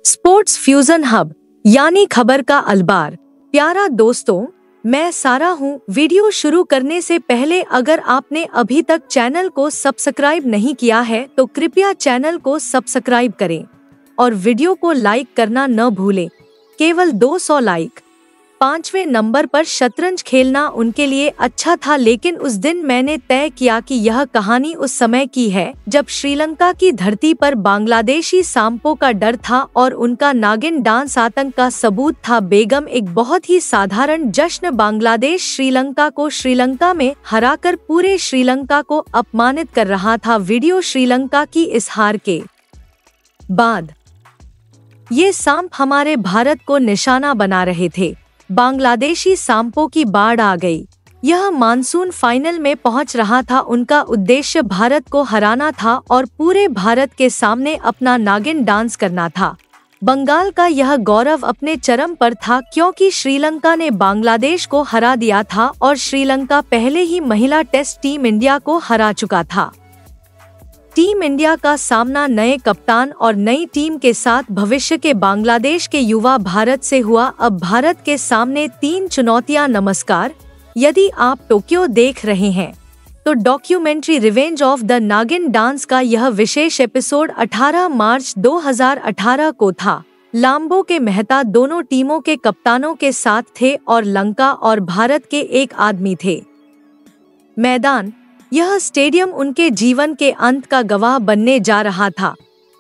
Sports fusion hub यानी खबर का अलबार। प्यारा दोस्तों, मैं सारा हूँ। वीडियो शुरू करने से पहले अगर आपने अभी तक चैनल को सब्सक्राइब नहीं किया है तो कृपया चैनल को सब्सक्राइब करें और वीडियो को लाइक करना न भूलें। केवल 200 लाइक। 5वें नंबर पर शतरंज खेलना उनके लिए अच्छा था, लेकिन उस दिन मैंने तय किया कि यह कहानी उस समय की है जब श्रीलंका की धरती पर बांग्लादेशी सांपों का डर था और उनका नागिन डांस आतंक का सबूत था। बेगम एक बहुत ही साधारण जश्न। बांग्लादेश श्रीलंका को श्रीलंका में हराकर पूरे श्रीलंका को अपमानित कर रहा था। वीडियो श्रीलंका की इस हार के बाद ये सांप हमारे भारत को निशाना बना रहे थे। बांग्लादेशी सांपों की बाढ़ आ गई। यह मानसून फाइनल में पहुंच रहा था। उनका उद्देश्य भारत को हराना था और पूरे भारत के सामने अपना नागिन डांस करना था। बंगाल का यह गौरव अपने चरम पर था क्योंकि श्रीलंका ने बांग्लादेश को हरा दिया था और श्रीलंका पहले ही महिला टेस्ट टीम इंडिया को हरा चुका था। टीम इंडिया का सामना नए कप्तान और नई टीम के साथ भविष्य के बांग्लादेश के युवा भारत से हुआ। अब भारत के सामने 3 चुनौतियां। नमस्कार, यदि आप टोक्यो देख रहे हैं तो डॉक्यूमेंट्री रिवेंज ऑफ द नागिन डांस का यह विशेष एपिसोड 18 मार्च 2018 को था। लाम्बो के मेहता दोनों टीमों के कप्तानों के साथ थे और लंका और भारत के एक आदमी थे। मैदान, यह स्टेडियम उनके जीवन के अंत का गवाह बनने जा रहा था।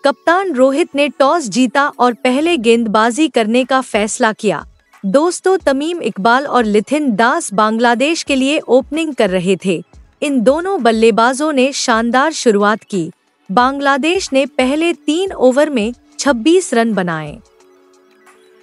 कप्तान रोहित ने टॉस जीता और पहले गेंदबाजी करने का फैसला किया। दोस्तों, तमीम इकबाल और लिथिन दास बांग्लादेश के लिए ओपनिंग कर रहे थे। इन दोनों बल्लेबाजों ने शानदार शुरुआत की। बांग्लादेश ने पहले 3 ओवर में 26 रन बनाए।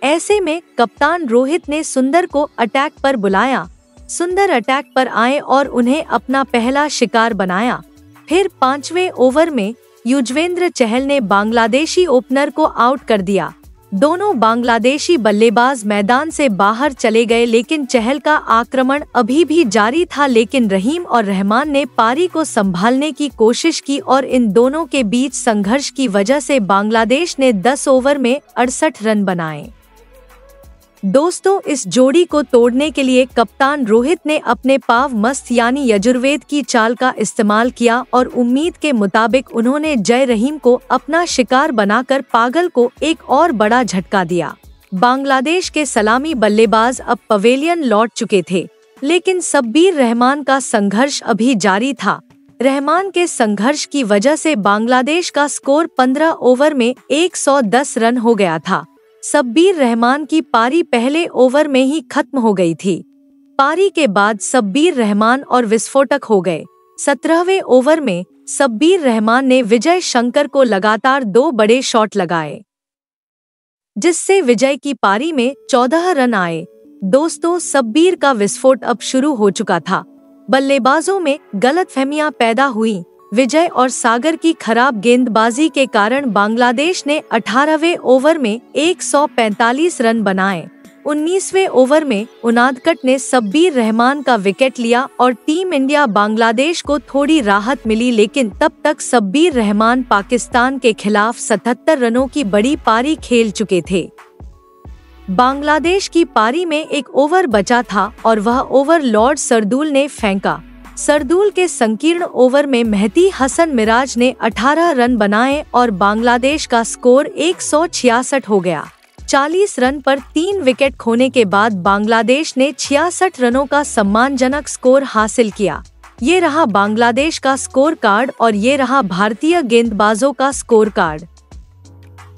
ऐसे में कप्तान रोहित ने सुंदर को अटैक पर बुलाया। सुंदर अटैक पर आए और उन्हें अपना पहला शिकार बनाया। फिर 5वें ओवर में युजवेंद्र चहल ने बांग्लादेशी ओपनर को आउट कर दिया। दोनों बांग्लादेशी बल्लेबाज मैदान से बाहर चले गए, लेकिन चहल का आक्रमण अभी भी जारी था। लेकिन रहीम और रहमान ने पारी को संभालने की कोशिश की और इन दोनों के बीच संघर्ष की वजह से बांग्लादेश ने 10 ओवर में 68 रन बनाए। दोस्तों, इस जोड़ी को तोड़ने के लिए कप्तान रोहित ने अपने पाव मस्त यानी यजुर्वेद की चाल का इस्तेमाल किया और उम्मीद के मुताबिक उन्होंने जय रहीम को अपना शिकार बनाकर पागल को एक और बड़ा झटका दिया। बांग्लादेश के सलामी बल्लेबाज अब पवेलियन लौट चुके थे, लेकिन शब्बीर रहमान का संघर्ष अभी जारी था। रहमान के संघर्ष की वजह से बांग्लादेश का स्कोर 15 ओवर में 110 रन हो गया था। शब्बीर रहमान की पारी पहले ओवर में ही खत्म हो गई थी। पारी के बाद शब्बीर रहमान और विस्फोटक हो गए। 17वें ओवर में शब्बीर रहमान ने विजय शंकर को लगातार 2 बड़े शॉट लगाए, जिससे विजय की पारी में 14 रन आए। दोस्तों, शब्बीर का विस्फोट अब शुरू हो चुका था। बल्लेबाजों में गलतफहमियां पैदा हुई। विजय और सागर की खराब गेंदबाजी के कारण बांग्लादेश ने 18वें ओवर में 145 रन बनाए। 19वें ओवर में उनादकट ने शब्बीर रहमान का विकेट लिया और टीम इंडिया बांग्लादेश को थोड़ी राहत मिली, लेकिन तब तक शब्बीर रहमान पाकिस्तान के खिलाफ 77 रनों की बड़ी पारी खेल चुके थे। बांग्लादेश की पारी में 1 ओवर बचा था और वह ओवर लॉर्ड सरदूल ने फेंका। सरदूल के संकीर्ण ओवर में मेहदी हसन मिराज ने 18 रन बनाए और बांग्लादेश का स्कोर 166 हो गया। 40 रन पर 3 विकेट खोने के बाद बांग्लादेश ने 66 रनों का सम्मानजनक स्कोर हासिल किया। ये रहा बांग्लादेश का स्कोर कार्ड और ये रहा भारतीय गेंदबाजों का स्कोर कार्ड।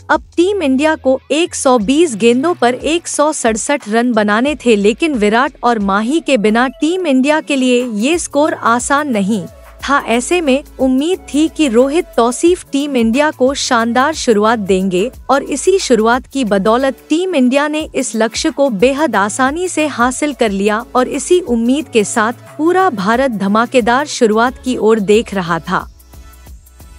अब टीम इंडिया को 120 गेंदों पर 167 रन बनाने थे, लेकिन विराट और माही के बिना टीम इंडिया के लिए ये स्कोर आसान नहीं था। ऐसे में उम्मीद थी कि रोहित तौसीफ टीम इंडिया को शानदार शुरुआत देंगे और इसी शुरुआत की बदौलत टीम इंडिया ने इस लक्ष्य को बेहद आसानी से हासिल कर लिया और इसी उम्मीद के साथ पूरा भारत धमाकेदार शुरुआत की ओर देख रहा था।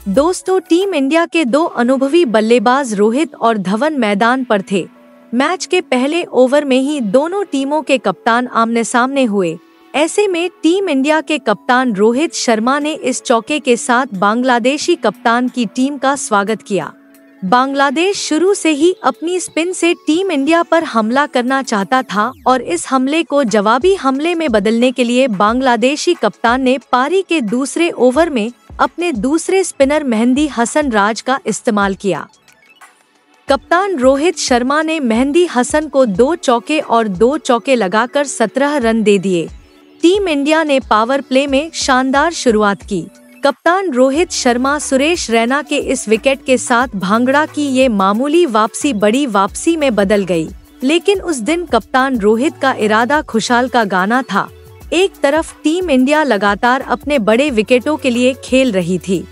दोस्तों, टीम इंडिया के 2 अनुभवी बल्लेबाज रोहित और धवन मैदान पर थे। मैच के पहले ओवर में ही दोनों टीमों के कप्तान आमने सामने हुए। ऐसे में टीम इंडिया के कप्तान रोहित शर्मा ने इस चौके के साथ बांग्लादेशी कप्तान की टीम का स्वागत किया। बांग्लादेश शुरू से ही अपनी स्पिन से टीम इंडिया पर हमला करना चाहता था और इस हमले को जवाबी हमले में बदलने के लिए बांग्लादेशी कप्तान ने पारी के दूसरे ओवर में अपने दूसरे स्पिनर मेहंदी हसन राज का इस्तेमाल किया। कप्तान रोहित शर्मा ने मेहंदी हसन को 2 चौके और 2 चौके लगाकर 17 रन दे दिए। टीम इंडिया ने पावर प्ले में शानदार शुरुआत की। कप्तान रोहित शर्मा सुरेश रैना के इस विकेट के साथ भांगड़ा की ये मामूली वापसी बड़ी वापसी में बदल गई। लेकिन उस दिन कप्तान रोहित का इरादा खुशहाल का गाना था। एक तरफ टीम इंडिया लगातार अपने बड़े विकेटों के लिए खेल रही थी,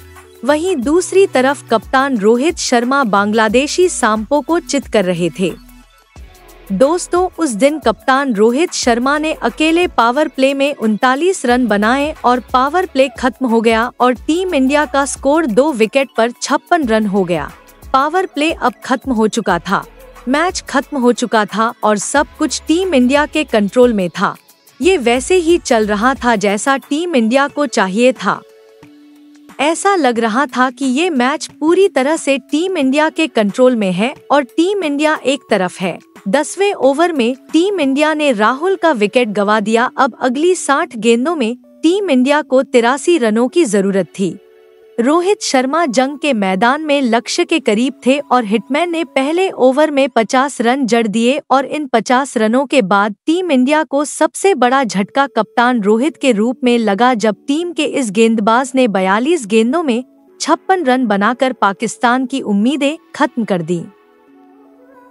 वहीं दूसरी तरफ कप्तान रोहित शर्मा बांग्लादेशी सांपों को चित कर रहे थे। दोस्तों, उस दिन कप्तान रोहित शर्मा ने अकेले पावर प्ले में 39 रन बनाए और पावर प्ले खत्म हो गया और टीम इंडिया का स्कोर 2 विकेट पर 56 रन हो गया। पावर प्ले अब खत्म हो चुका था, मैच खत्म हो चुका था और सब कुछ टीम इंडिया के कंट्रोल में था। ये वैसे ही चल रहा था जैसा टीम इंडिया को चाहिए था। ऐसा लग रहा था कि ये मैच पूरी तरह से टीम इंडिया के कंट्रोल में है और टीम इंडिया एक तरफ है। 10वें ओवर में टीम इंडिया ने राहुल का विकेट गंवा दिया। अब अगली 60 गेंदों में टीम इंडिया को 83 रनों की जरूरत थी। रोहित शर्मा जंग के मैदान में लक्ष्य के करीब थे और हिटमैन ने पहले ओवर में 50 रन जड़ दिए और इन 50 रनों के बाद टीम इंडिया को सबसे बड़ा झटका कप्तान रोहित के रूप में लगा जब टीम के इस गेंदबाज ने 42 गेंदों में 56 रन बनाकर पाकिस्तान की उम्मीदें खत्म कर दी।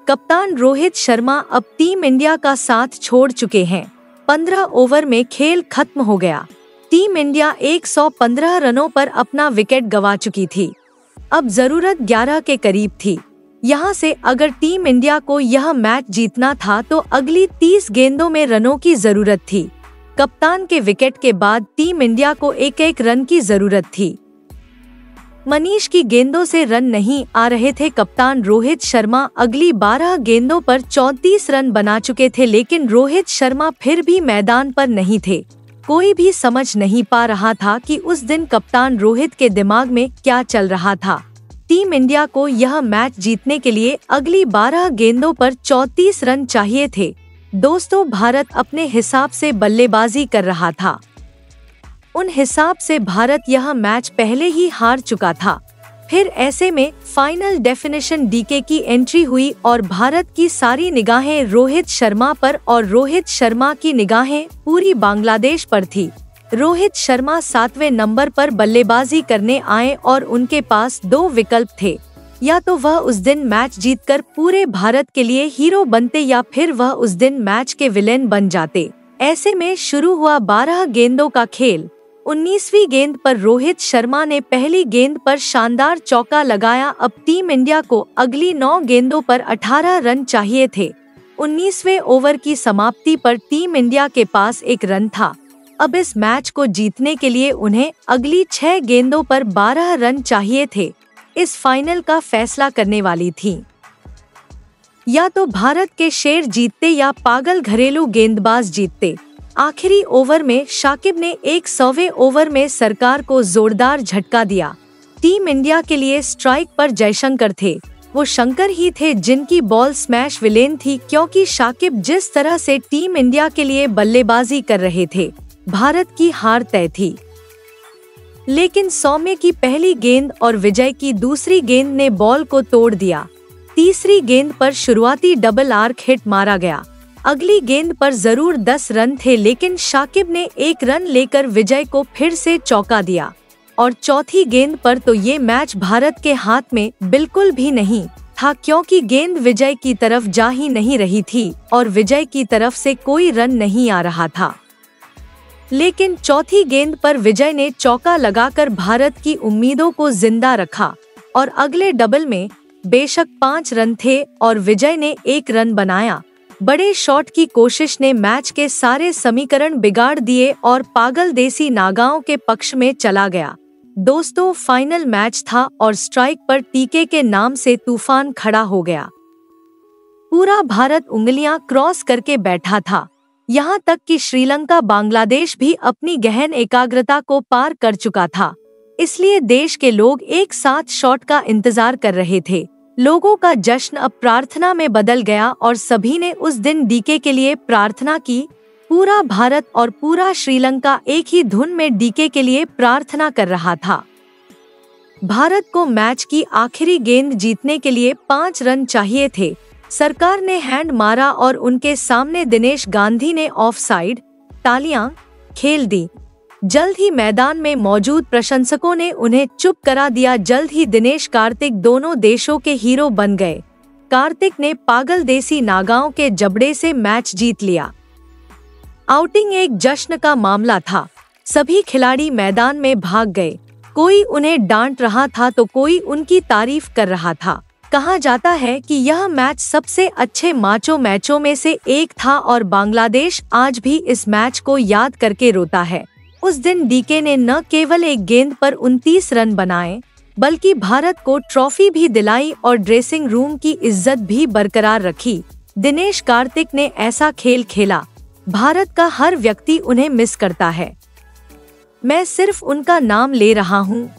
कप्तान रोहित शर्मा अब टीम इंडिया का साथ छोड़ चुके हैं। 15 ओवर में खेल खत्म हो गया। टीम इंडिया 115 रनों पर अपना विकेट गंवा चुकी थी। अब जरूरत 11 के करीब थी। यहाँ से अगर टीम इंडिया को यह मैच जीतना था तो अगली 30 गेंदों में रनों की जरूरत थी। कप्तान के विकेट के बाद टीम इंडिया को एक रन की जरूरत थी। मनीष की गेंदों से रन नहीं आ रहे थे। कप्तान रोहित शर्मा अगली 12 गेंदों पर 34 रन बना चुके थे, लेकिन रोहित शर्मा फिर भी मैदान पर नहीं थे। कोई भी समझ नहीं पा रहा था कि उस दिन कप्तान रोहित के दिमाग में क्या चल रहा था। टीम इंडिया को यह मैच जीतने के लिए अगली 12 गेंदों पर 34 रन चाहिए थे। दोस्तों, भारत अपने हिसाब से बल्लेबाजी कर रहा था। उन हिसाब से भारत यह मैच पहले ही हार चुका था। फिर ऐसे में फाइनल डेफिनेशन डीके की एंट्री हुई और भारत की सारी निगाहें रोहित शर्मा पर और रोहित शर्मा की निगाहें पूरी बांग्लादेश पर थी। रोहित शर्मा 7वें नंबर पर बल्लेबाजी करने आए और उनके पास 2 विकल्प थे, या तो वह उस दिन मैच जीतकर पूरे भारत के लिए हीरो बनते या फिर वह उस दिन मैच के विलेन बन जाते। ऐसे में शुरू हुआ 12 गेंदों का खेल। 19वीं गेंद पर रोहित शर्मा ने पहली गेंद पर शानदार चौका लगाया। अब टीम इंडिया को अगली 9 गेंदों पर 18 रन चाहिए थे। 19वें ओवर की समाप्ति पर टीम इंडिया के पास 1 रन था। अब इस मैच को जीतने के लिए उन्हें अगली 6 गेंदों पर 12 रन चाहिए थे। इस फाइनल का फैसला करने वाली थी। या तो भारत के शेर जीतते या पागल घरेलू गेंदबाज जीतते। आखिरी ओवर में शाकिब ने 100वें ओवर में सरकार को जोरदार झटका दिया। टीम इंडिया के लिए स्ट्राइक पर जयशंकर थे। वो शंकर ही थे जिनकी बॉल स्मैश विलेन थी, क्योंकि शाकिब जिस तरह से टीम इंडिया के लिए बल्लेबाजी कर रहे थे, भारत की हार तय थी। लेकिन सौम्य की पहली गेंद और विजय की दूसरी गेंद ने बॉल को तोड़ दिया। तीसरी गेंद पर शुरुआती डबल आर्क हिट मारा गया। अगली गेंद पर जरूर 10 रन थे, लेकिन शाकिब ने 1 रन लेकर विजय को फिर से चौका दिया। और चौथी गेंद पर तो ये मैच भारत के हाथ में बिल्कुल भी नहीं था, क्योंकि गेंद विजय की तरफ जा ही नहीं रही थी और विजय की तरफ से कोई रन नहीं आ रहा था। लेकिन चौथी गेंद पर विजय ने चौका लगाकर भारत की उम्मीदों को जिंदा रखा और अगले डबल में बेशक 5 रन थे और विजय ने 1 रन बनाया। बड़े शॉट की कोशिश ने मैच के सारे समीकरण बिगाड़ दिए और पागल देसी नागाओं के पक्ष में चला गया। दोस्तों, फाइनल मैच था और स्ट्राइक पर टीके के नाम से तूफान खड़ा हो गया। पूरा भारत उंगलियां क्रॉस करके बैठा था। यहाँ तक कि श्रीलंका बांग्लादेश भी अपनी गहन एकाग्रता को पार कर चुका था। इसलिए देश के लोग एक साथ शॉट का इंतजार कर रहे थे। लोगों का जश्न अब प्रार्थना में बदल गया और सभी ने उस दिन डीके के लिए प्रार्थना की। पूरा भारत और पूरा श्रीलंका एक ही धुन में डीके के लिए प्रार्थना कर रहा था। भारत को मैच की आखिरी गेंद जीतने के लिए 5 रन चाहिए थे। सरकार ने हैंड मारा और उनके सामने दिनेश गांधी ने ऑफसाइड तालियां खेल दी। जल्द ही मैदान में मौजूद प्रशंसकों ने उन्हें चुप करा दिया। जल्द ही दिनेश कार्तिक दोनों देशों के हीरो बन गए। कार्तिक ने पागल देसी नागाओं के जबड़े से मैच जीत लिया। आउटिंग एक जश्न का मामला था। सभी खिलाड़ी मैदान में भाग गए। कोई उन्हें डांट रहा था तो कोई उनकी तारीफ कर रहा था। कहा जाता है कि यह मैच सबसे अच्छे माचो मैचों में से एक था और बांग्लादेश आज भी इस मैच को याद करके रोता है। उस दिन डीके ने न केवल एक गेंद पर 29 रन बनाए बल्कि भारत को ट्रॉफी भी दिलाई और ड्रेसिंग रूम की इज्जत भी बरकरार रखी। दिनेश कार्तिक ने ऐसा खेल खेला, भारत का हर व्यक्ति उन्हें मिस करता है। मैं सिर्फ उनका नाम ले रहा हूँ।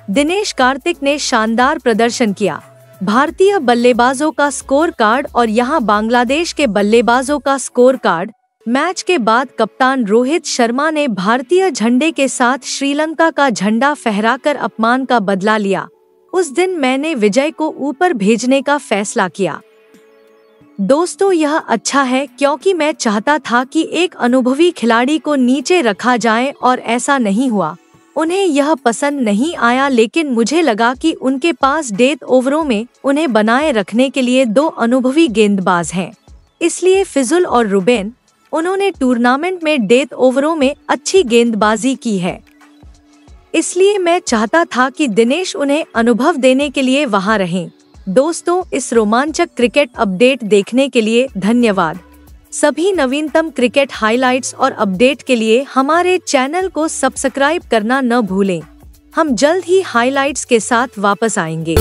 दिनेश कार्तिक ने शानदार प्रदर्शन किया। भारतीय बल्लेबाजों का स्कोर कार्ड और यहाँ बांग्लादेश के बल्लेबाजों का स्कोर कार्ड। मैच के बाद कप्तान रोहित शर्मा ने भारतीय झंडे के साथ श्रीलंका का झंडा फहराकर अपमान का बदला लिया। उस दिन मैंने विजय को ऊपर भेजने का फैसला किया। दोस्तों, यह अच्छा है क्योंकि मैं चाहता था कि एक अनुभवी खिलाड़ी को नीचे रखा जाए और ऐसा नहीं हुआ। उन्हें यह पसंद नहीं आया, लेकिन मुझे लगा कि उनके पास डेथ ओवरों में उन्हें बनाए रखने के लिए 2 अनुभवी गेंदबाज हैं। इसलिए फिजुल और रुबेन, उन्होंने टूर्नामेंट में डेथ ओवरों में अच्छी गेंदबाजी की है। इसलिए मैं चाहता था कि दिनेश उन्हें अनुभव देने के लिए वहां रहें। दोस्तों, इस रोमांचक क्रिकेट अपडेट देखने के लिए धन्यवाद। सभी नवीनतम क्रिकेट हाइलाइट्स और अपडेट के लिए हमारे चैनल को सब्सक्राइब करना न भूलें। हम जल्द ही हाइलाइट्स के साथ वापस आएंगे।